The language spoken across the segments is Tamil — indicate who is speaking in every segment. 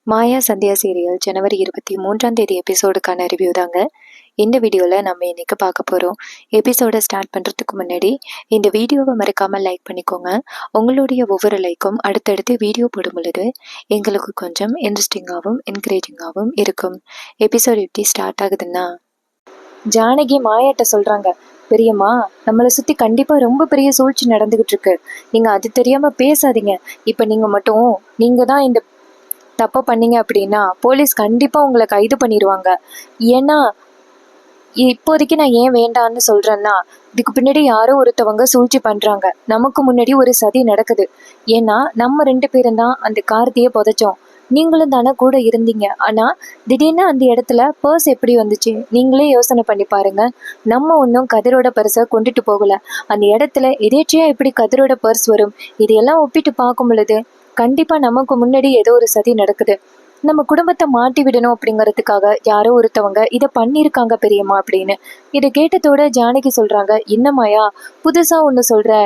Speaker 1: மாயா சந்தியா சீரியல் ஜனவரி 23 எபிசோடுக்கான ரிவ்யூ தாங்க இந்த வீடியோவில் நம்ம இன்னைக்கு பார்க்க போகிறோம். எபிசோடை ஸ்டார்ட் பண்ணுறதுக்கு முன்னாடி இந்த வீடியோவை மறக்காமல் லைக் பண்ணிக்கோங்க. உங்களுடைய ஒவ்வொரு லைக்கும் அடுத்தடுத்து வீடியோ போடும் பொழுது எங்களுக்கு கொஞ்சம் இன்ட்ரெஸ்டிங்காகவும் என்கரேஜிங்காகவும் இருக்கும். எபிசோட் எப்படி ஸ்டார்ட் ஆகுதுன்னா, ஜானகி மாயாட்ட சொல்கிறாங்க, பெரியம்மா நம்மளை சுற்றி கண்டிப்பாக ரொம்ப பெரிய சூழ்ச்சி நடந்துக்கிட்டு இருக்கு. நீங்கள் அது தெரியாமல் பேசாதீங்க. இப்போ நீங்கள் தான் இந்த தப்பு பண்ணீங்க அப்படின்னா போலீஸ் கண்டிப்பாக உங்களை கைது பண்ணிடுவாங்க. ஏன்னா இப்போதைக்கு நான் ஏன் வேண்டான்னு சொல்கிறேன்னா, இதுக்கு பின்னாடி யாரோ ஒருத்தவங்க சூழ்ச்சி பண்ணுறாங்க. நமக்கு முன்னாடி ஒரு சதி நடக்குது. ஏன்னா நம்ம 2 பேரும் தான் அந்த கார்த்தியை புதைச்சோம். நீங்களும் தானே கூட இருந்தீங்க. ஆனால் திடீர்னு அந்த இடத்துல பர்ஸ் எப்படி வந்துச்சு நீங்களே யோசனை பண்ணி பாருங்க. நம்ம ஒன்றும் கதிரோட பர்ஸை கொண்டுட்டு போகல. அந்த இடத்துல எதேச்சியாக எப்படி கதிரோட பர்ஸ் வரும்? இதையெல்லாம் ஒப்பிட்டு பார்க்கும் பொழுது கண்டிப்பாக நமக்கு முன்னாடி ஏதோ ஒரு சதி நடக்குது. நம்ம குடும்பத்தை மாட்டி விடணும் அப்படிங்கிறதுக்காக யாரோ ஒருத்தவங்க இதை பண்ணியிருக்காங்க பெரியம்மா அப்படின்னு. இதை கேட்டதோட ஜானகி சொல்கிறாங்க, என்ன மாயா புதுசாக ஒன்று சொல்கிற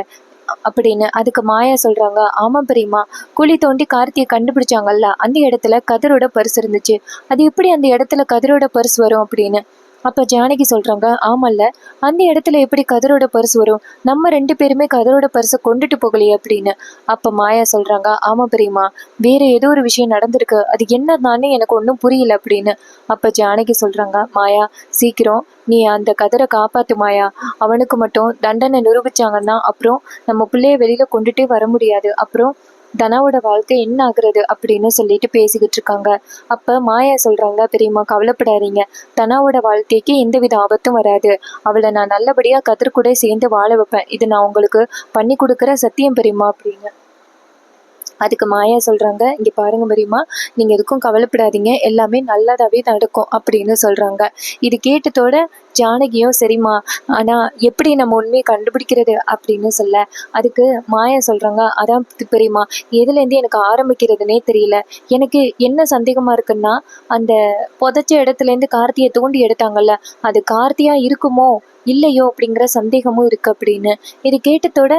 Speaker 1: அப்படின்னு. அதுக்கு மாயா சொல்கிறாங்க, ஆமாம் பெரியம்மா, குழி தோண்டி கார்த்தியை கண்டுபிடிச்சாங்கல்ல, அந்த இடத்துல கதிரோட பர்ஸ் இருந்துச்சு. அது எப்படி அந்த இடத்துல கதிரோட பர்ஸ் வரும் அப்படின்னு. அப்போ ஜானகி சொல்கிறாங்க, ஆமல்ல, அந்த இடத்துல எப்படி கதிரோட பர்ஸ் வரும்? நம்ம 2 பேருமே கதிரோட பர்ஸை கொண்டுட்டு போகலையே அப்படின்னு. அப்போ மாயா சொல்கிறாங்க, ஆமாம் பெரியம்மா, வேற ஏதோ ஒரு விஷயம் நடந்திருக்கு. அது என்னதானே எனக்கு ஒன்றும் புரியல அப்படின்னு. அப்போ ஜானகி சொல்கிறாங்க, மாயா சீக்கிரம் நீ அந்த கதிரை காப்பாத்து மாயா. அவனுக்கு மட்டும் தண்டனை நிரூபிச்சாங்கன்னா அப்புறம் நம்ம பிள்ளைய வெளியில் கொண்டுட்டே வர முடியாது. அப்புறம் தனாவோட வாழ்க்கை என்ன ஆகுறது அப்படின்னு சொல்லிட்டு பேசிக்கிட்டு இருக்காங்க. அப்ப மாயா சொல்றாங்க, பெரியம்மா கவலைப்படாதீங்க, தனாவோட வாழ்க்கைக்கு எந்தவித ஆபத்தும் வராது. அவளை நான் நல்லபடியா கதிர் கூட சேர்ந்து வாழ வைப்பேன். இது நான் உங்களுக்கு பண்ணி கொடுக்குற சத்தியம் பெரியம்மா அப்படின்னு. அதுக்கு மாயா சொல்கிறாங்க, இங்கே பாருங்க பெரியம்மா, நீங்கள் எதுக்கும் கவலைப்படாதீங்க, எல்லாமே நல்லதாகவே நடக்கும் அப்படின்னு சொல்கிறாங்க. இது கேட்டதோட ஜானகியும் சரிம்மா, ஆனால் எப்படி நம்ம உண்மையை கண்டுபிடிக்கிறது அப்படின்னு சொல்ல, அதுக்கு மாயா சொல்கிறாங்க, அதான் பெரியம்மா, எதுலேருந்து எனக்கு ஆரம்பிக்கிறதுனே தெரியல. எனக்கு என்ன சந்தேகமாக இருக்குன்னா, அந்த புதைச்ச இடத்துலேருந்து கார்த்தியை தோண்டி எடுத்தாங்கல்ல, அது கார்த்தியாக இருக்குமோ இல்லையோ அப்படிங்கிற சந்தேகமும் இருக்குது அப்படின்னு. இது கேட்டதோட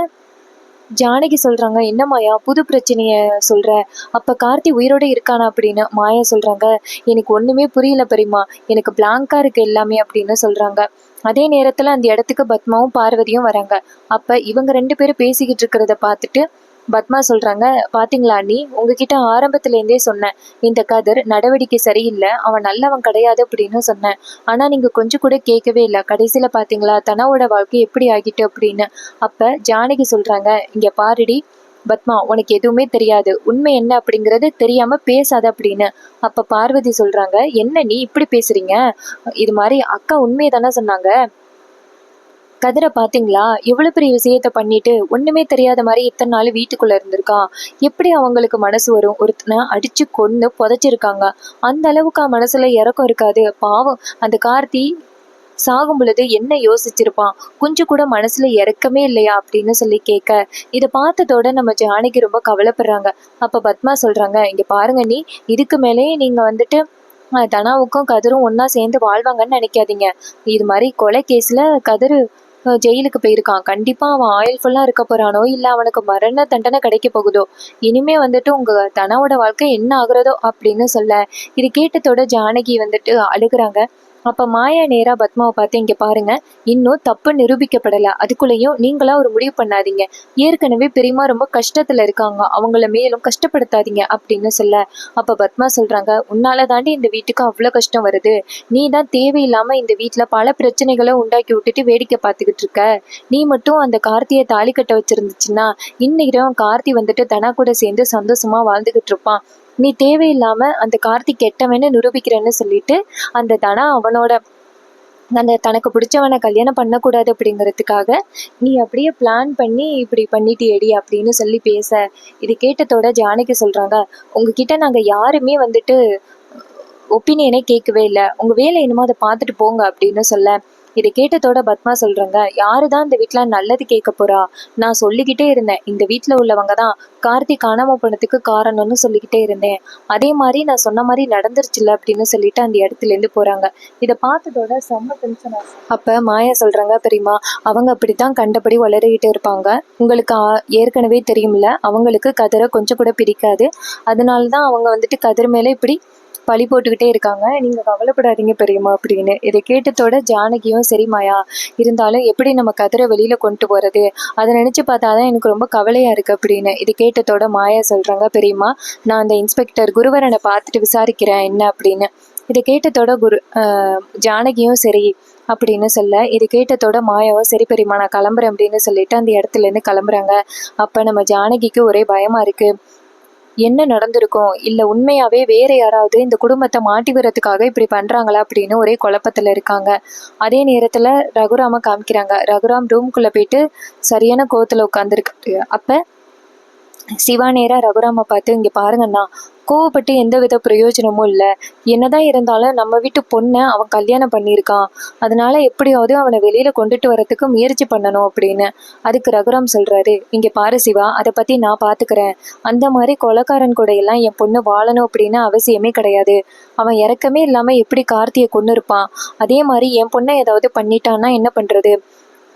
Speaker 1: ஜானகி சொல்கிறாங்க, என்ன மாயா புது பிரச்சனைய சொல்கிற? அப்போ கார்த்தி உயிரோடு இருக்கானா அப்படின்னு. மாயா சொல்கிறாங்க, எனக்கு ஒன்றுமே புரியல பெரியம்மா, எனக்கு பிளாங்காக இருக்குது எல்லாமே அப்படின்னு சொல்கிறாங்க. அதே நேரத்தில் அந்த இடத்துக்கு பத்மாவும் பார்வதியும் வராங்க. அப்போ இவங்க 2 பேரும் பேசிக்கிட்டு இருக்கிறத பார்த்துட்டு பத்மா சொல்கிறாங்க, பார்த்தீங்களா அண்ணி, உங்ககிட்ட ஆரம்பத்துலேருந்தே சொன்னேன், இந்த கதிர் நடவடிக்கை சரியில்லை, அவன் நல்லவன் கிடையாது அப்படின்னு சொன்னேன். ஆனால் நீங்கள் கொஞ்சம் கூட கேட்கவே இல்லை. கடைசியில் பார்த்தீங்களா தனாவோட வாழ்க்கை எப்படி ஆகிட்டு அப்படின்னு. அப்போ ஜானகி சொல்கிறாங்க, இங்கே பாருடி பத்மா, உனக்கு எதுவுமே தெரியாது, உண்மை என்ன அப்படிங்கிறது தெரியாமல் பேசாத அப்படின்னு. அப்போ பார்வதி சொல்கிறாங்க, என்ன நீ இப்படி பேசுகிறீங்க? இது மாதிரி அக்கா உண்மையை தானே சொன்னாங்க. கதிரை பார்த்தீங்களா, எவ்வளோ பெரிய விஷயத்த பண்ணிட்டு ஒன்றுமே தெரியாத மாதிரி இத்தனை நாள் வீட்டுக்குள்ளே இருந்திருக்கான். எப்படி அவங்களுக்கு மனசு வரும்? ஒருத்தனை அடித்து கொன்று புதைச்சிருக்காங்க. அந்த அளவுக்கு மனசில் இறக்கம் இருக்காது. பாவம் அந்த கார்த்தி சாகும் பொழுது என்ன யோசிச்சிருப்பான்? கொஞ்சம் கூட மனசுல இறக்கமே இல்லையா அப்படின்னு சொல்லி கேட்க, இதை பார்த்ததோட நம்ம ஜானகி ரொம்ப கவலைப்படுறாங்க. அப்போ பத்மா சொல்கிறாங்க, இங்கே பாருங்க நீ, இதுக்கு மேலேயே நீங்கள் வந்துட்டு தனாவுக்கும் கதிரும் ஒன்றா சேர்ந்து வாழ்வாங்கன்னு நினைக்காதீங்க. இது மாதிரி கொலை கேஸில் கதிர் ஜெயிலுக்கு போயிருக்கான். கண்டிப்பாக அவன் ஆயுள் ஃபுல்லாக இருக்க போகிறானோ இல்லை அவனுக்கு மரண தண்டனை கிடைக்க போகுதோ. இனிமே வந்துட்டு உங்கள் தனாவோட வாழ்க்கை என்ன ஆகுறதோ அப்படின்னு சொல்ல, இது கேட்டதோட ஜானகி வந்துட்டு அழுகுறாங்க. அப்போ மாயா நேராக பத்மாவை பார்த்து, இங்கே பாருங்க, இன்னும் தப்பு நிரூபிக்கப்படலை, அதுக்குள்ளேயும் நீங்களா ஒரு முடிவு பண்ணாதீங்க. ஏற்கனவே பெரியம்மா ரொம்ப கஷ்டத்தில் இருக்காங்க, அவங்கள மேலும் கஷ்டப்படுத்தாதீங்க அப்படின்னு சொல்ல, அப்போ பத்மா சொல்கிறாங்க, உன்னால தாண்டி இந்த வீட்டுக்கு அவ்வளோ கஷ்டம் வருது. நீ தான் தேவையில்லாமல் இந்த வீட்டில் பல பிரச்சனைகளை உண்டாக்கி விட்டுட்டு வேடிக்கை பார்த்துக்கிட்டு இருக்க. நீ மட்டும் அந்த கார்த்தியை தாலி கட்ட வச்சிருந்துச்சுன்னா இன்னைக்கு கார்த்தி வந்துட்டு தனா கூட சேர்ந்து சந்தோஷமாக வாழ்ந்துக்கிட்டு இருப்பான். நீ தேவையில்லாம அந்த கார்த்தி கெட்டவன்னு நிரூபிக்கிறேன்னு சொல்லிட்டு அந்த தனா அவனோட அந்த தனக்கு பிடிச்சவனை கல்யாணம் பண்ணக்கூடாது அப்படிங்கிறதுக்காக நீ அப்படியே பிளான் பண்ணி இப்படி பண்ணிட்டியடி அப்படின்னு சொல்லி பேச, இது கேட்டதோட ஜானகி சொல்றாங்க, உங்ககிட்ட நாங்க யாருமே வந்துட்டு ஒப்பீனியனே கேட்கவே இல்லை, உங்க வேலை என்னமோ அதை பார்த்துட்டு போங்க அப்படின்னு சொல்ல, இதை கேட்டதோட பத்மா சொல்றாங்க, யாருதான் இந்த வீட்டுல நல்லது கேட்க போறா? நான் சொல்லிக்கிட்டே இருந்தேன், இந்த வீட்டுல உள்ளவங்க தான் கார்த்தி காணாம போனதுக்கு காரணம்னு சொல்லிக்கிட்டே இருந்தேன். அதே மாதிரி நான் சொன்ன மாதிரி நடந்துருச்சுல அப்படின்னு சொல்லிட்டு அந்த இடத்துல இருந்து போறாங்க. இதை பார்த்ததோட செம்ம டென்ஷன் ஆகும். அப்ப மாயா சொல்றாங்க, பெரியமா அவங்க அப்படித்தான் கண்டபடி வளரிக்கிட்டு இருப்பாங்க. உங்களுக்கு ஏற்கனவே தெரியும்ல, அவங்களுக்கு கதிரை கொஞ்சம் கூட பிடிக்காது. அதனாலதான் அவங்க வந்துட்டு கதிர் மேல இப்படி பழி போட்டுக்கிட்டே இருக்காங்க. நீங்க கவலைப்படாதீங்க பெரியம்மா அப்படின்னு. இதை கேட்டதோட ஜானகியும், சரி மாயா, இருந்தாலும் எப்படி நம்ம கதிரை வெளியில கொண்டு போறது, அதை நினைச்சு பார்த்தாதான் எனக்கு ரொம்ப கவலையா இருக்கு அப்படின்னு. இது கேட்டதோட மாயா சொல்றாங்க, பெரியம்மா நான் அந்த இன்ஸ்பெக்டர் குருவரனை பார்த்துட்டு விசாரிக்கிறேன் என்ன அப்படின்னு. இதை கேட்டதோட ஜானகியும் சரி அப்படின்னு சொல்ல, இது கேட்டதோட மாயாவும் சரி பெரியம்மா நான் கிளம்புறேன் அப்படின்னு சொல்லிட்டு அந்த இடத்துல இருந்து கிளம்புறாங்க. அப்ப நம்ம ஜானகிக்கு ஒரே பயமா இருக்கு. என்ன நடந்திருக்கும், இல்ல உண்மையாவே வேற யாராவது இந்த குடும்பத்தை மாட்டி விடுறதுக்காக இப்படி பண்றாங்களா அப்படின்னு ஒரே குழப்பத்துல இருக்காங்க. அதே நேரத்துல ரகுராம காமிக்கிறாங்க. ரகுராம் ரூம்குள்ள போயிட்டு சரியான கோவத்துல உட்காந்துருக்கு. அப்ப சிவா நேரா ரகுராம பார்த்து, இங்க பாருங்கண்ணா, கோவப்பட்டு எந்த வித பிரயோஜனமும் இல்லை. என்னதான் இருந்தாலும் நம்ம வீட்டு பொண்ணை அவன் கல்யாணம் பண்ணியிருக்கான். அதனால எப்படியாவது அவனை வெளியில கொண்டுட்டு வரத்துக்கு முயற்சி பண்ணணும் அப்படின்னு. அதுக்கு ரகுராம் சொல்றாரு, இங்க பாரு சிவா, அதை பத்தி நான் பாத்துக்கிறேன். அந்த மாதிரி கொலைக்காரன் கூட எல்லாம் என் பொண்ணு வாழணும் அப்படின்னு அவசியமே கிடையாது. அவன் இறக்கமே இல்லாம எப்படி கார்த்தியை கொண்டு இருப்பான். அதே மாதிரி என் பொண்ணை ஏதாவது பண்ணிட்டான்னா என்ன பண்றது?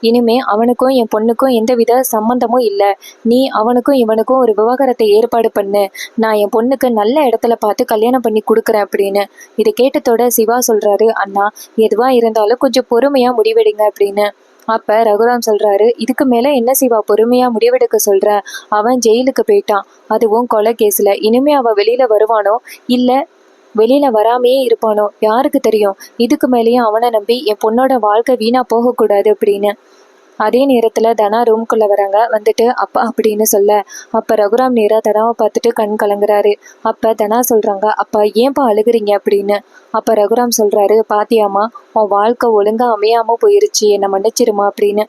Speaker 1: இனிமே அவனுக்கும் என் பொண்ணுக்கும் எந்தவித சம்மந்தமும் இல்லை. நீ அவனுக்கும் இவனுக்கும் ஒரு விவாகரத்தை ஏற்பாடு பண்ணு. நான் என் பொண்ணுக்கு நல்ல இடத்துல பார்த்து கல்யாணம் பண்ணி கொடுக்குறேன் அப்படின்னு. இதை கேட்டதோட சிவா சொல்றாரு, அண்ணா எதுவா இருந்தாலும் கொஞ்சம் பொறுமையா முடிவெடுங்க அப்படின்னு. அப்ப ரகுராம் சொல்றாரு, இதுக்கு மேல என்ன சிவா பொறுமையா முடிவெடுக்க சொல்ற? அவன் ஜெயிலுக்கு போயிட்டான், அதுவும் கொலை கேஸ்ல. இனிமே அவன் வெளியில வருவானோ இல்ல வெளியில வராமையே இருப்பானோ யாருக்கு தெரியும். இதுக்கு மேலேயும் அவனை நம்பி என் பொண்ணோட வாழ்க்கை வீணா போகக்கூடாது அப்படின்னு. அதே நேரத்துல தனா ரூம்குள்ள வராங்க. வந்துட்டு அப்பா அப்படின்னு சொல்ல, அப்ப ரகுராம் நேரா தனாவை பார்த்துட்டு கண் கலங்குறாரு. அப்ப தனா சொல்றாங்க, அப்பா ஏன்பா அழுகுறீங்க அப்படின்னு. அப்ப ரகுராம் சொல்றாரு, பாத்தியாமா, உன் வாழ்க்கை ஒழுங்கா அமையாம போயிருச்சு, என்னை மன்னிச்சிருமா அப்படின்னு.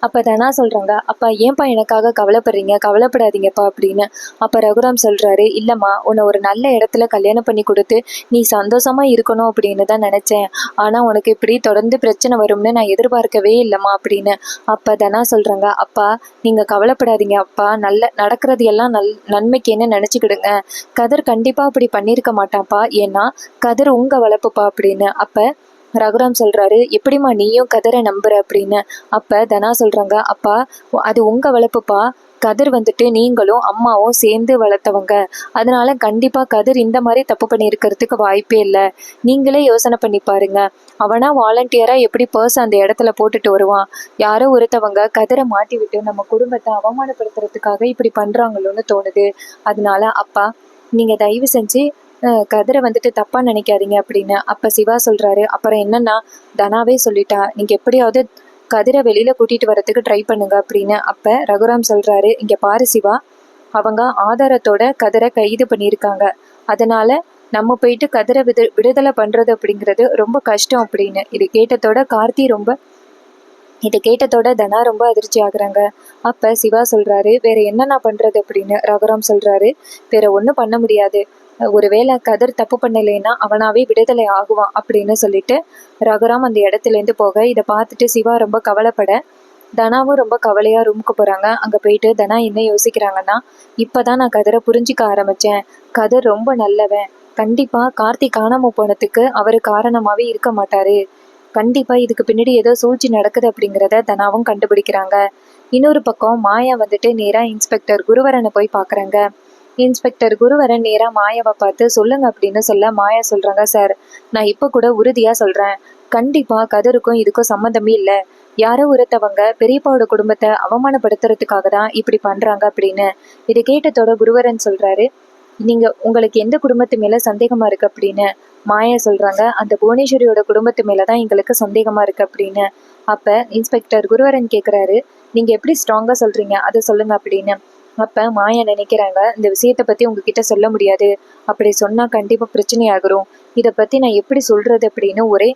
Speaker 1: அப்போ தனா சொல்கிறாங்க, அப்பா ஏன்பா எனக்காக கவலைப்படுறீங்க, கவலைப்படாதீங்கப்பா அப்படின்னு. அப்போ ரகுராம் சொல்கிறாரு, இல்லைம்மா, உன்னை ஒரு நல்ல இடத்துல கல்யாணம் பண்ணி கொடுத்து நீ சந்தோஷமாக இருக்கணும் அப்படின்னு தான் நினச்சேன். ஆனால் உனக்கு இப்படி தொடர்ந்து பிரச்சனை வரும்னு நான் எதிர்பார்க்கவே இல்லைம்மா அப்படின்னு. அப்போ தனா சொல்கிறாங்க, அப்பா நீங்கள் கவலைப்படாதீங்க அப்பா, நடக்கிறது எல்லாம் நன்மைக்குன்னு நினச்சிக்கிடுங்க. கதிர் கண்டிப்பாக அப்படி பண்ணியிருக்க மாட்டான்ப்பா, ஏன்னா கதிர் உங்கள் வளர்ப்புப்பா அப்படின்னு. அப்போ ரகுராம் சொல்றாரு, எப்படிம்மா நீயும் கதிரை நம்புற அப்படின்னு. அப்ப தனா சொல்றாங்க, அப்பா அது உங்க வளர்ப்புப்பா, கதிர் வந்துட்டு நீங்களும் அம்மாவும் சேர்ந்து வளர்த்தவங்க. அதனால கண்டிப்பா கதிர் இந்த மாதிரி தப்பு பண்ணியிருக்கிறதுக்கு வாய்ப்பே இல்லை. நீங்களே யோசனை பண்ணி பாருங்க. அவனா வாலண்டியரா எப்படி பர்ஸ் அந்த இடத்துல போட்டுட்டு வருவான்? யாரோ ஒருத்தவங்க கதிரை மாட்டி விட்டு நம்ம குடும்பத்தை அவமானப்படுத்துறதுக்காக இப்படி பண்றாங்களோன்னு தோணுது. அதனால அப்பா நீங்க தயவு செஞ்சு கதிரை வந்துட்டு தப்பா நினைக்காதீங்க அப்படின்னு. அப்ப சிவா சொல்றாரு, அப்புறம் என்னன்னா தனாவே சொல்லிட்டா, நீங்க எப்படியாவது கதிரை வெளியில கூட்டிட்டு வரதுக்கு ட்ரை பண்ணுங்க அப்படின்னு. அப்ப ரகுராம் சொல்றாரு, இங்க பாரு சிவா, அவங்க ஆதாரத்தோட கதிரை கைது பண்ணியிருக்காங்க. அதனால நம்ம போயிட்டு கதிரை விடுதலை பண்றது அப்படிங்கிறது ரொம்ப கஷ்டம் அப்படின்னு. இதை கேட்டதோட தனா ரொம்ப அதிர்ச்சி ஆகுறாங்க. அப்ப சிவா சொல்றாரு, வேற என்ன நான் பண்றது அப்படின்னு. ரகுராம் சொல்றாரு, வேற ஒன்றும் பண்ண முடியாது. ஒருவேளை கதிர் தப்பு பண்ணலைன்னா அவனாவே விடுதலை ஆகுவான் அப்படின்னு சொல்லிட்டு ரகுராம் அந்த இடத்துல இருந்து போக, இதை பார்த்துட்டு சிவா ரொம்ப கவலைப்பட தனாவும் ரொம்ப கவலையா ரூமுக்கு போறாங்க. அங்க போயிட்டு தனா என்ன யோசிக்கிறாங்கன்னா, இப்பதான் நான் கதிரை புரிஞ்சிக்க ஆரம்பிச்சேன். கதிர் ரொம்ப நல்லவன். கண்டிப்பா கார்த்தி காணாம போனதுக்கு அவரு காரணமாவே இருக்க மாட்டாரு. கண்டிப்பா இதுக்கு பின்னாடி ஏதோ சூழ்ச்சி நடக்குது அப்படிங்கிறத தனாவும் கண்டுபிடிக்கிறாங்க. இன்னொரு பக்கம் மாயா வந்துட்டு நேரா இன்ஸ்பெக்டர் குருவரனை போய் பாக்குறாங்க. இன்ஸ்பெக்டர் குருவரன் நேரா மாயாவை பார்த்து சொல்லுங்க அப்படின்னு சொல்ல, மாயா சொல்றாங்க, சார் நான் இப்ப கூட உறுதியா சொல்றேன், கண்டிப்பா கதிருக்கும் இதுக்கும் சம்மந்தமே இல்லை. யாரோ ஒருத்தவங்க பெரியப்பாவோட குடும்பத்தை அவமானப்படுத்துறதுக்காக தான் இப்படி பண்றாங்க அப்படின்னு. இதை கேட்டதோட குருவரன் சொல்றாரு, உங்களுக்கு எந்த குடும்பத்து மேல சந்தேகமா இருக்கு அப்படின்னு. மாயா சொல்றாங்க, அந்த புவனேஸ்வரியோட குடும்பத்து மேலதான் எங்களுக்கு சந்தேகமா இருக்கு அப்படின்னு. அப்ப இன்ஸ்பெக்டர் குருவரன் கேக்குறாரு, நீங்க எப்படி ஸ்ட்ராங்கா சொல்றீங்க, அதை சொல்லுங்க அப்படின்னு. அப்ப மாயா நினைக்கிறாங்க, இந்த விஷயத்த பத்தி உங்ககிட்ட சொல்ல முடியாது, அப்படி சொன்னா கண்டிப்பா பிரச்சனை ஆகுறோம், இதை பத்தி நான் எப்படி சொல்றது அப்படின்னு ஒரே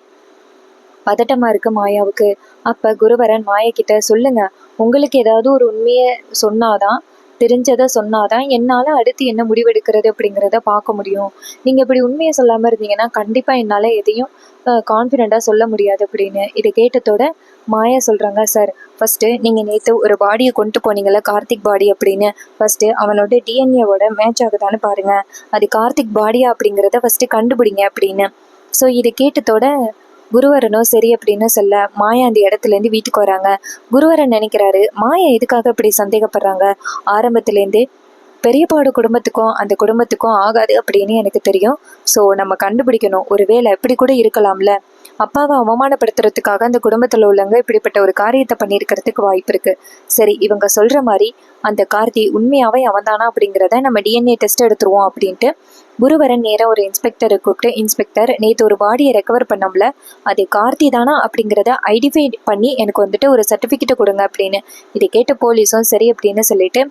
Speaker 1: பதட்டமா இருக்கு மாயாவுக்கு. அப்ப குருவரன் மாயா கிட்ட, சொல்லுங்க, உங்களுக்கு ஏதாவது ஒரு உண்மையை சொன்னாதான் தெரிஞ்சதை சொன்னாதான் என்னால் அடுத்து என்ன முடிவெடுக்கிறது அப்படிங்கிறத பார்க்க முடியும். நீங்கள் இப்படி உண்மையை சொல்லாமல் இருந்தீங்கன்னா கண்டிப்பாக என்னால் எதையும் கான்ஃபிடெண்ட்டாக சொல்ல முடியாது அப்படின்னு. இதை கேட்டதோட மாயா சொல்கிறாங்க, சார் ஃபஸ்ட்டு நீங்கள் நேற்று ஒரு பாடியை கொண்டு போனீங்கள்ல, கார்த்திக் பாடி அப்படின்னு, ஃபஸ்ட்டு அவனோட டிஎன்ஏவோட மேட்ச் ஆகுதான்னு பாருங்கள், அது கார்த்திக் பாடியா அப்படிங்கிறத ஃபஸ்ட்டு கண்டுபிடிங்க அப்படின்னு. ஸோ இதை கேட்டதோட குருவரனும் சரி அப்படின்னு சொல்ல மாயா அந்த இடத்துலேருந்து வீட்டுக்கு வராங்க. குருவரன் நினைக்கிறாரு, மாயா எதுக்காக இப்படி சந்தேகப்படுறாங்க, ஆரம்பத்துலேருந்து பெரியப்பாவோட குடும்பத்துக்கும் அந்த குடும்பத்துக்கும் ஆகாது அப்படின்னு எனக்கு தெரியும். ஸோ நம்ம கண்டுபிடிக்கணும், ஒரு வேளை இப்படி கூட இருக்கலாம்ல, அப்பாவை அவமானப்படுத்துறதுக்காக அந்த குடும்பத்தில் உள்ளவங்க இப்படிப்பட்ட ஒரு காரியத்தை பண்ணியிருக்கிறதுக்கு வாய்ப்பு இருக்குது. சரி, இவங்க சொல்கிற மாதிரி அந்த கார்த்தி உண்மையாகவே அவன்தானா அப்படிங்கிறத நம்ம டிஎன்ஏ டெஸ்ட் எடுத்துருவோம் அப்படின்ட்டு குருவரன் நேராக ஒரு இன்ஸ்பெக்டரை கூப்பிட்டு, இன்ஸ்பெக்டர் நேற்று ஒரு பாடியை ரெக்கவர் பண்ணோம்ல, அது கார்த்தி தானா அப்படிங்கிறத ஐடென்டிஃபை பண்ணி எனக்கு வந்துட்டு ஒரு சர்டிஃபிகேட்டை கொடுங்க அப்படின்னு. இதை கேட்ட போலீஸும் சரி அப்படின்னு சொல்லிட்டு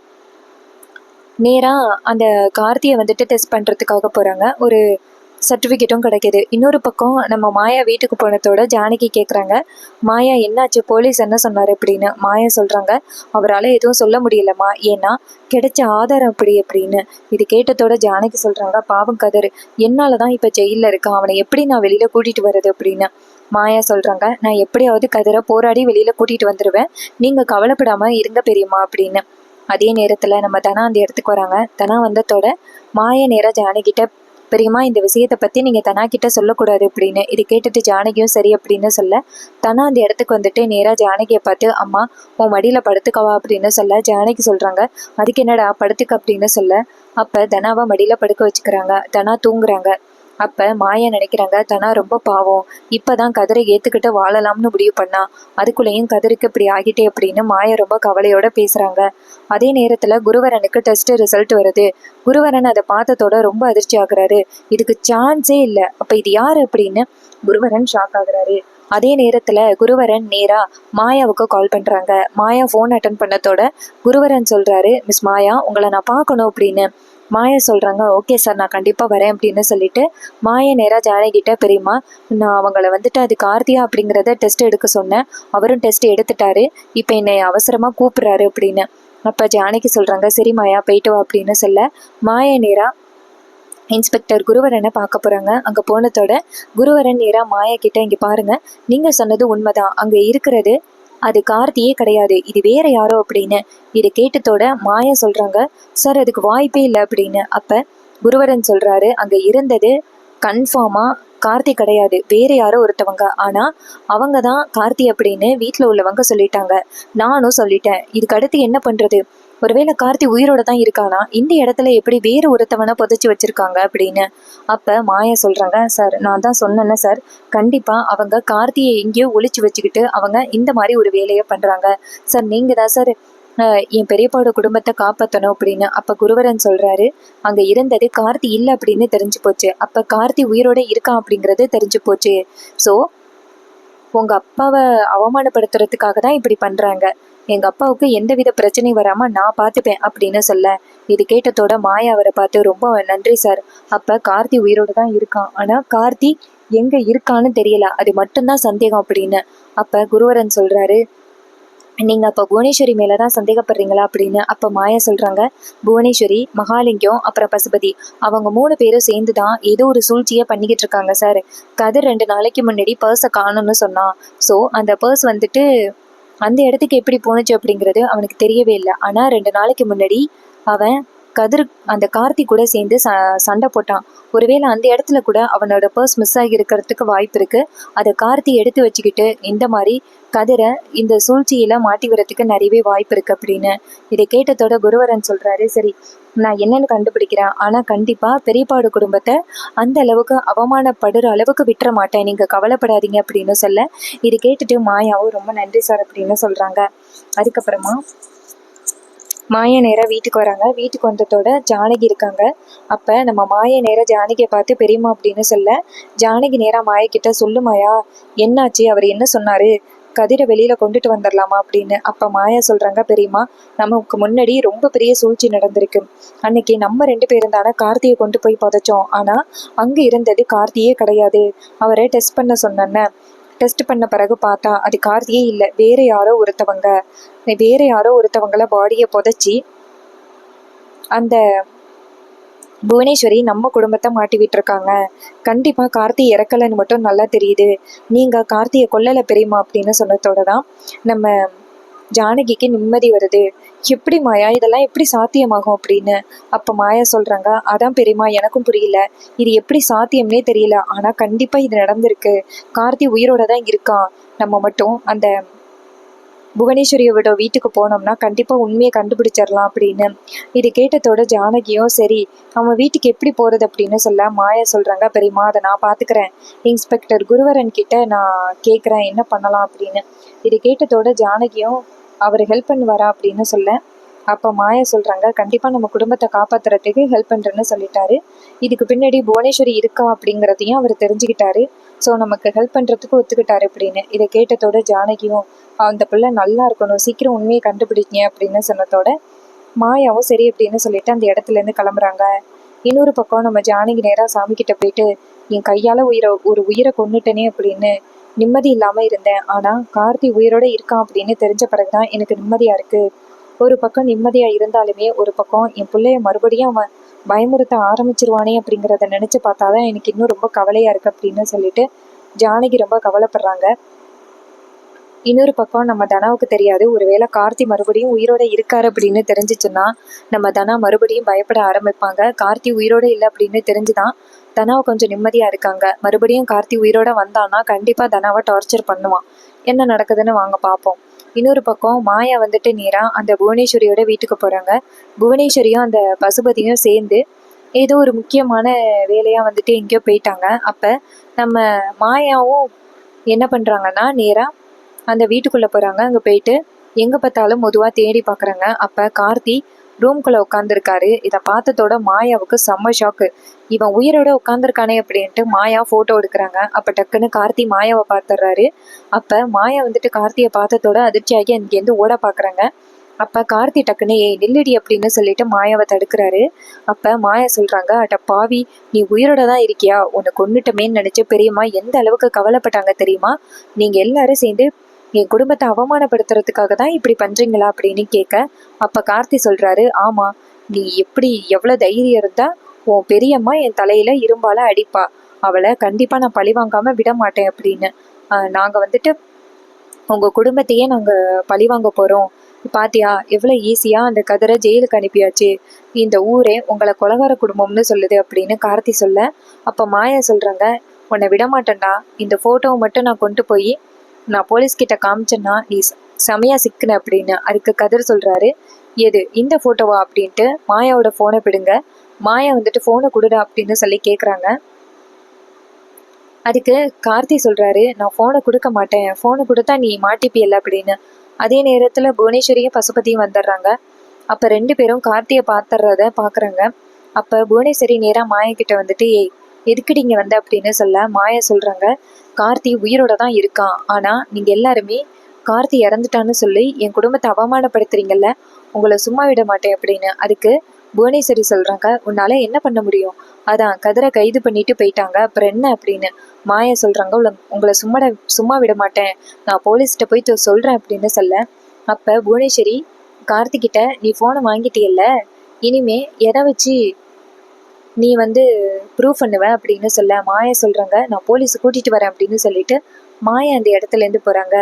Speaker 1: நேராக அந்த கார்த்தியை வந்துட்டு டெஸ்ட் பண்ணுறதுக்காக போகிறாங்க. ஒரு சர்டிஃபிகேட்டும் கிடைக்கிது. இன்னொரு பக்கம் நம்ம மாயா வீட்டுக்கு போனதோட ஜானகி கேட்குறாங்க, மாயா என்னாச்சு, போலீஸ் என்ன சொன்னார் அப்படின்னு. மாயா சொல்கிறாங்க, அவரால் எதுவும் சொல்ல முடியலம்மா, ஏன்னா கிடைச்ச ஆதாரம் அப்படி அப்படின்னு. இது கேட்டதோட ஜானகி சொல்கிறாங்க, பாவம் கதர், என்னால் தான் இப்போ ஜெயிலில் இருக்கான், அவனை எப்படி நான் வெளியில் கூட்டிகிட்டு வர்றது அப்படின்னு. மாயா சொல்கிறாங்க, நான் எப்படியாவது கதிரை போராடி வெளியில் கூட்டிகிட்டு வந்துடுவேன், நீங்கள் கவலைப்படாமல் இருங்க பெரியம்மா அப்படின்னு. அதே நேரத்தில் நம்ம தனா அந்த இடத்துக்கு வராங்க. தனா வந்ததோட மாயா நேராக ஜானகிட்ட, பெரியம்மா இந்த விஷயத்தை பற்றி நீங்கள் தனா கிட்ட சொல்லக்கூடாது அப்படின்னு. இது கேட்டுட்டு ஜானகியும் சரி அப்படின்னு சொல்ல, தனா அந்த இடத்துக்கு வந்துட்டு நேராக ஜானகியை பார்த்து, அம்மா உன் மடியில் படுத்துக்கவா அப்படின்னு சொல்ல, ஜானகி சொல்கிறாங்க, அதுக்கு என்னடா படுத்துக்க அப்படின்னு சொல்ல, அப்போ தனாவை மடியில் படுக்க வச்சுக்கிறாங்க. தனா தூங்குறாங்க. அப்போ மாயா நினைக்கிறாங்க, தனா ரொம்ப பாவம், இப்போ தான் கதிரை ஏற்றுக்கிட்டு வாழலாம்னு முடிவு பண்ணா, அதுக்குள்ளேயும் கதிருக்கு இப்படி ஆகிட்டே அப்படின்னு மாயா ரொம்ப கவலையோட பேசுகிறாங்க. அதே நேரத்தில் குருவரனுக்கு டெஸ்ட் ரிசல்ட் வருது. குருவரன் அதை பார்த்ததோட ரொம்ப அதிர்ச்சி ஆகுறாரு. இதுக்கு சான்ஸே இல்லை, அப்போ இது யார் அப்படின்னு குருவரன் ஷாக் ஆகுறாரு. அதே நேரத்தில் குருவரன் நேராக மாயாவுக்கு கால் பண்ணுறாங்க. மாயா ஃபோன் அட்டன் பண்ணதோட குருவரன் சொல்கிறாரு, மிஸ் மாயா உங்களை நான் பார்க்கணும் அப்படின்னு. மாயா சொல்கிறாங்க, ஓகே சார் நான் கண்டிப்பாக வரேன் அப்படின்னு சொல்லிட்டு மாயா நேராக ஜானகிட்ட, பெரியம்மா நான் அவங்கள வந்துட்டு அது கார்த்தியா அப்படிங்கிறத டெஸ்ட் எடுக்க சொன்னேன், அவரும் டெஸ்ட் எடுத்துட்டாரு, இப்போ என்னை அவசரமாக கூப்பிட்றாரு அப்படின்னு. அப்போ ஜானகி சொல்கிறாங்க, சரி மாயா போயிட்டு வா அப்படின்னு சொல்ல மாயா நேராக இன்ஸ்பெக்டர் குருவரனை பார்க்க போகிறாங்க. அங்கே போனதோட குருவரன் நேராக மாயா கிட்ட, இங்கே பாருங்கள், நீங்கள் சொன்னது உண்மைதான், அங்கே இருக்கிறது அது கார்த்தியே கிடையாது, இது வேற யாரோ அப்படின்னு. இதை கேட்டதோட மாயா சொல்கிறாங்க, சார் அதுக்கு வாய்ப்பே இல்லை அப்படின்னு. அப்போ குருவரன் சொல்கிறாரு, அங்கே இருந்தது கன்ஃபார்மாக கார்த்தி கிடையாது, வேற யாரோ ஒருத்தவங்க, ஆனால் அவங்க தான் கார்த்தி அப்படின்னு வீட்டில் உள்ளவங்க சொல்லிட்டாங்க, நானும் சொல்லிட்டேன், இதுக்கு அடுத்து என்ன பண்ணுறது, ஒருவேளை கார்த்தி உயிரோட தான் இருக்கானா, இந்த இடத்துல எப்படி வேறு ஒருத்தவனை புதைச்சி வச்சிருக்காங்க அப்படின்னு. அப்போ மாயா சொல்கிறாங்க, சார் நான் தான் சொன்னேன்னே சார், கண்டிப்பாக அவங்க கார்த்தியை எங்கேயோ ஒளிச்சு வச்சுக்கிட்டு அவங்க இந்த மாதிரி ஒரு வேலையை பண்ணுறாங்க சார், நீங்கள் தான் சார் என் பெரியப்பாவோட குடும்பத்தை காப்பாற்றணும் அப்படின்னு. அப்போ குருவரன் சொல்கிறாரு, அங்கே இருந்தது கார்த்தி இல்லை அப்படின்னு தெரிஞ்சு போச்சு, அப்போ கார்த்தி உயிரோட இருக்கான் அப்படிங்கிறது தெரிஞ்சு போச்சு, ஸோ உங்கள் அப்பாவை அவமானப்படுத்துறதுக்காக தான் இப்படி பண்ணுறாங்க, எங்கள் அப்பாவுக்கு எந்தவித பிரச்சனையும் வராமல் நான் பார்த்துப்பேன் அப்படின்னு சொல்ல, இது கேட்டதோட மாயா அவரை பார்த்து, ரொம்ப நன்றி சார், அப்போ கார்த்தி உயிரோடு தான் இருக்கான், ஆனால் கார்த்தி எங்கே இருக்கான்னு தெரியல, அது மட்டும்தான் சந்தேகம் அப்படின்னு. அப்போ குருவரன் சொல்கிறாரு, நீங்கள் அப்போ புவனேஸ்வரி மேலே தான் சந்தேகப்படுறீங்களா அப்படின்னு. அப்போ மாயா சொல்கிறாங்க, புவனேஸ்வரி, மகாலிங்கம், அப்புறம் பசுபதி, அவங்க 3 பேரும் சேர்ந்து தான் ஏதோ ஒரு சூழ்ச்சியை பண்ணிக்கிட்டு இருக்காங்க சார். கதிர் 2 நாளைக்கு முன்னாடி பர்ஸை காணும்னு சொன்னான், ஸோ அந்த பர்ஸ் வந்துட்டு அந்த இடத்துக்கு எப்படி போணுச்சு அப்படிங்கிறது அவனுக்கு தெரியவே இல்லை, ஆனால் 2 நாளைக்கு முன்னாடி அவன் கதிர் அந்த கார்த்தி கூட சேர்ந்து சண்டை போட்டான், ஒருவேளை அந்த இடத்துல கூட அவனோட பர்ஸ் மிஸ் ஆகி இருக்கிறதுக்கு வாய்ப்பு இருக்குது, அதை கார்த்தி எடுத்து வச்சுக்கிட்டு இந்த மாதிரி கதிரை இந்த சூழ்ச்சியில் மாட்டி வரத்துக்கு நிறையவே வாய்ப்பு இருக்குது அப்படின்னு. இதை கேட்டதோட குருவரன் சொல்கிறாரு, சரி நான் என்னென்னு கண்டுபிடிக்கிறேன், ஆனால் கண்டிப்பாக பெரியப்பாடு குடும்பத்தை அந்த அளவுக்கு அவமானப்படுற அளவுக்கு விட்டுற மாட்டேன், நீங்கள் கவலைப்படாதீங்க அப்படின்னு சொல்ல, இது கேட்டுட்டு மாயாவும் ரொம்ப நன்றி சார் அப்படின்னு சொல்கிறாங்க. அதுக்கப்புறமா மாயா நேராக வீட்டுக்கு வராங்க. வீட்டுக்கு வந்ததோட ஜானகி இருக்காங்க. அப்போ நம்ம மாயா நேராக ஜானகியை பார்த்து, பெரியம்மா அப்படின்னு சொல்ல, ஜானகி நேராக மாயா கிட்ட, சொல்லு மாயா என்னாச்சு, அவர் என்ன சொன்னார், கதிரை வெளியில் கொண்டுட்டு வந்துடலாமா அப்படின்னு. அப்போ மாயா சொல்கிறாங்க, பெரியம்மா நமக்கு முன்னாடி ரொம்ப பெரிய சூழ்ச்சி நடந்திருக்கு, அன்னைக்கு நம்ம 2 பேரும் தானே கார்த்தியை கொண்டு போய் புதைச்சோம், ஆனால் அங்கே இருந்தது கார்த்தியே கிடையாது, அவரை டெஸ்ட் பண்ண சொன்னேன்னு, டெஸ்ட் பண்ண பிறகு பார்த்தா அது கார்த்தியே இல்லை, வேற யாரோ ஒருத்தவங்கள பாடியை புதைச்சி
Speaker 2: அந்த புவனேஸ்வரி நம்ம குடும்பத்தை மாட்டி விட்டுருக்காங்க. கண்டிப்பாக கார்த்தி இறக்கலைன்னு மட்டும் நல்லா தெரியுது. நீங்கள் கார்த்தியை கொல்லலை பெரியம்மா அப்படின்னு சொன்னதோட தான் நம்ம ஜானகிக்கு நிம்மதி வருது. எப்படி மாயா இதெல்லாம் எப்படி சாத்தியமாகும் அப்படின்னு. அப்போ மாயா சொல்கிறாங்க, அதான் பெரியம்மா எனக்கும் புரியல, இது எப்படி சாத்தியம்னே தெரியல, ஆனால் கண்டிப்பாக இது நடந்திருக்கு. கார்த்தி உயிரோட தான் இருக்கான். நம்ம மட்டும் அந்த புவனேஸ்வரியோட வீட்டுக்கு போனோம்னா கண்டிப்பாக உண்மையை கண்டுபிடிச்சிடலாம் அப்படின்னு. இது கேட்டதோட ஜானகியும் சரி அவன் வீட்டுக்கு எப்படி போகிறது அப்படின்னு சொல்ல மாயா சொல்கிறாங்க, பெரியம்மா அதை நான் பார்த்துக்கிறேன், இன்ஸ்பெக்டர் குருவரன் கிட்ட நான் கேட்குறேன் என்ன பண்ணலாம் அப்படின்னு. இது கேட்டதோட ஜானகியும் அவர் ஹெல்ப் பண்ணுவாரா அப்படின்னு சொல்ல அப்போ மாயா சொல்கிறாங்க, கண்டிப்பாக நம்ம குடும்பத்தை காப்பாற்றுறதுக்கு ஹெல்ப் பண்ணுறேன்னு சொல்லிட்டாரு. இதுக்கு பின்னாடி புவனேஸ்வரி இருக்கா அப்படிங்கிறதையும் அவர் தெரிஞ்சுக்கிட்டாரு. ஸோ நமக்கு ஹெல்ப் பண்ணுறதுக்கு ஒத்துக்கிட்டாரு அப்படின்னு. இதை கேட்டதோட ஜானகியும் அந்த பிள்ளை நல்லா இருக்கணும், சீக்கிரம் உண்மையை கண்டுபிடிங்க அப்படின்னு சொன்னதோட மாயாவும் சரி அப்படின்னு சொல்லிட்டு அந்த இடத்துலேருந்து கிளம்புறாங்க. இன்னொரு பக்கம் நம்ம ஜானகி நேராக சாமி கிட்ட போயிட்டு என் கையால் ஒரு உயிரை கொண்டுட்டனே அப்படின்னு நிம்மதி இல்லாமல் இருந்தேன். ஆனால் கார்த்தி உயிரோட இருக்கான் அப்படின்னு தெரிஞ்ச பிறகுதான் எனக்கு நிம்மதியாக இருக்குது. ஒரு பக்கம் நிம்மதியாக இருந்தாலுமே ஒரு பக்கம் என் பிள்ளைய மறுபடியும் அவன் பயமுறுத்த ஆரம்பிச்சிருவானே அப்படிங்கிறத நினச்சி பார்த்தாதான் எனக்கு இன்னும் ரொம்ப கவலையாக இருக்குது அப்படின்னு சொல்லிட்டு ஜானகி ரொம்ப கவலைப்படுறாங்க. இன்னொரு பக்கம் நம்ம தனாவுக்கு தெரியாது, ஒருவேளை கார்த்தி மறுபடியும் உயிரோட இருக்காரு அப்படின்னு தெரிஞ்சிச்சுன்னா நம்ம தனா மறுபடியும் பயப்பட ஆரம்பிப்பாங்க. கார்த்தி உயிரோட இல்லை அப்படின்னு தெரிஞ்சுதான் தனாவை கொஞ்சம் நிம்மதியாக இருக்காங்க. மறுபடியும் கார்த்தி உயிரோட வந்தான்னா கண்டிப்பாக தனாவை டார்ச்சர் பண்ணுவான். என்ன நடக்குதுன்னு வாங்க பார்ப்போம். இன்னொரு பக்கம் மாயா வந்துட்டு நேராக அந்த புவனேஸ்வரியோட வீட்டுக்கு போகிறாங்க. புவனேஸ்வரியும் அந்த பசுபதியும் சேர்ந்து ஏதோ ஒரு முக்கியமான வேலையாக வந்துட்டு எங்கேயோ போயிட்டாங்க. அப்போ நம்ம மாயாவும் என்ன பண்ணுறாங்கன்னா நேராக அந்த வீட்டுக்குள்ளே போகிறாங்க. அங்கே போயிட்டு எங்கே பார்த்தாலும் பொதுவாக தேடி பார்க்குறாங்க. அப்போ கார்த்தி ரூம்குள்ளே உட்காந்துருக்காரு. இதை பார்த்ததோட மாயாவுக்கு செம்ம ஷாக்கு. இவன் உயிரோட உட்காந்துருக்கானே அப்படின்ட்டு மாயா ஃபோட்டோ எடுக்கிறாங்க. அப்போ டக்குன்னு கார்த்தி மாயாவை பார்த்துடுறாரு. அப்போ மாயா வந்துட்டு கார்த்தியை பார்த்ததோட அதிர்ச்சியாகி அங்கேருந்து ஓட பார்க்குறாங்க. அப்போ கார்த்தி டக்குன்னு நில்லுடி அப்படின்னு சொல்லிட்டு மாயாவை தடுக்கிறாரு. அப்போ மாயா சொல்கிறாங்க, அட்ட பாவி நீ உயிரோட தான் இருக்கியா, உன்னை கொண்டுட்டமேன்னு நினச்சி பெரியம்மா எந்த அளவுக்கு கவலைப்பட்டாங்க தெரியுமா, நீங்கள் எல்லாரும் சேர்ந்து என் குடும்பத்தை அவமானப்படுத்துறதுக்காக தான் இப்படி பண்ணுறீங்களா அப்படின்னு கேட்க அப்போ கார்த்தி சொல்கிறாரு, ஆமாம் நீ எப்படி எவ்வளோ தைரியம் இருந்தால் உன் பெரியம்மா என் தலையில் இரும்பால் அடிப்பா, அவளை கண்டிப்பாக நான் பழி வாங்காமல் விட மாட்டேன் அப்படின்னு. நாங்கள் வந்துட்டு உங்கள் குடும்பத்தையே நாங்கள் பழி வாங்க போகிறோம், பாத்தியா எவ்வளோ ஈஸியாக அந்த கதிரை ஜெயிலுக்கு அனுப்பியாச்சு, இந்த ஊரே உங்களை கொலகார குடும்பம்னு சொல்லுது அப்படின்னு கார்த்தி சொல்ல அப்போ மாயா சொல்கிறாங்க, உன்னை விட மாட்டேன்டா, இந்த ஃபோட்டோவை மட்டும் நான் கொண்டு போய் நான் போலீஸ்கிட்ட காமிச்சேன்னா நீ செமையா சிக்கின அப்படின்னு. அதுக்கு கதிர் சொல்கிறாரு, எது இந்த ஃபோட்டோவா அப்படின்ட்டு மாயாவோட ஃபோனை பிடுங்க. மாயா வந்துட்டு ஃபோனை கொடுடா அப்படின்னு சொல்லி கேட்குறாங்க. அதுக்கு கார்த்தி சொல்கிறாரு, நான் ஃபோனை கொடுக்க மாட்டேன், ஃபோனை கொடுத்தா நீ மாட்டிப்பியல்ல அப்படின்னு. அதே நேரத்தில் புவனேஸ்வரியும் பசுபதியும் வந்துடுறாங்க. அப்போ 2 பேரும் கார்த்தியை பார்த்துறத பார்க்குறாங்க. அப்போ புவனேஸ்வரி நேராக மாயா கிட்ட வந்துட்டு எதுக்குடி இங்கே வந்த அப்படின்னு சொல்ல மாயா சொல்கிறாங்க, கார்த்தி உயிரோட தான் இருக்கான், ஆனால் நீங்கள் எல்லாருமே கார்த்தி இறந்துட்டான்னு சொல்லி என் குடும்பத்தை அவமானப்படுத்துறீங்கல்ல, உங்களை சும்மா விட மாட்டேன் அப்படின்னு. அதுக்கு புவனேஸ்வரி சொல்கிறாங்க, உன்னால் என்ன பண்ண முடியும், அதான் கதிரை கைது பண்ணிட்டு போயிட்டாங்க, அப்புறம் என்ன அப்படின்னு. மாயா சொல்கிறாங்க, உங்களை சும்மா விட மாட்டேன், நான் போலீஸ்கிட்ட போய் சொல்கிறேன் அப்படின்னு சொல்ல அப்போ புவனேஸ்வரி கார்த்திக்கிட்ட நீ ஃபோனை வாங்கிட்டியல்ல, இனிமே எதை வச்சு நீ ப்ரூவ் பண்ணுவ அப்படின்னு சொல்ல மாயா சொல்கிறாங்க, நான் போலீஸை கூட்டிகிட்டு வரேன் அப்படின்னு சொல்லிட்டு மாயா அந்த இடத்துலேருந்து போகிறாங்க.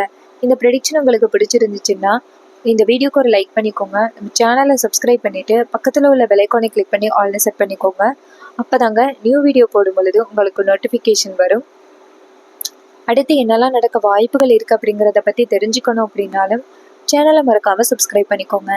Speaker 2: இந்த ப்ரெடிக்ஷன் உங்களுக்கு பிடிச்சிருந்துச்சுன்னா இந்த வீடியோக்கு ஒரு லைக் பண்ணிக்கோங்க. நம்ம சேனலை சப்ஸ்கிரைப் பண்ணிவிட்டு பக்கத்தில் உள்ள பெல் ஐகானை கிளிக் பண்ணி ஆல்னு செட் பண்ணிக்கோங்க. அப்போ தாங்க நியூ வீடியோ போடும் பொழுது உங்களுக்கு நோட்டிஃபிகேஷன் வரும். அடுத்து என்னெல்லாம் நடக்க வாய்ப்புகள் இருக்குது அப்படிங்கிறத பற்றி தெரிஞ்சுக்கணும் அப்படின்னாலும் சேனலை மறக்காமல் சப்ஸ்கிரைப் பண்ணிக்கோங்க.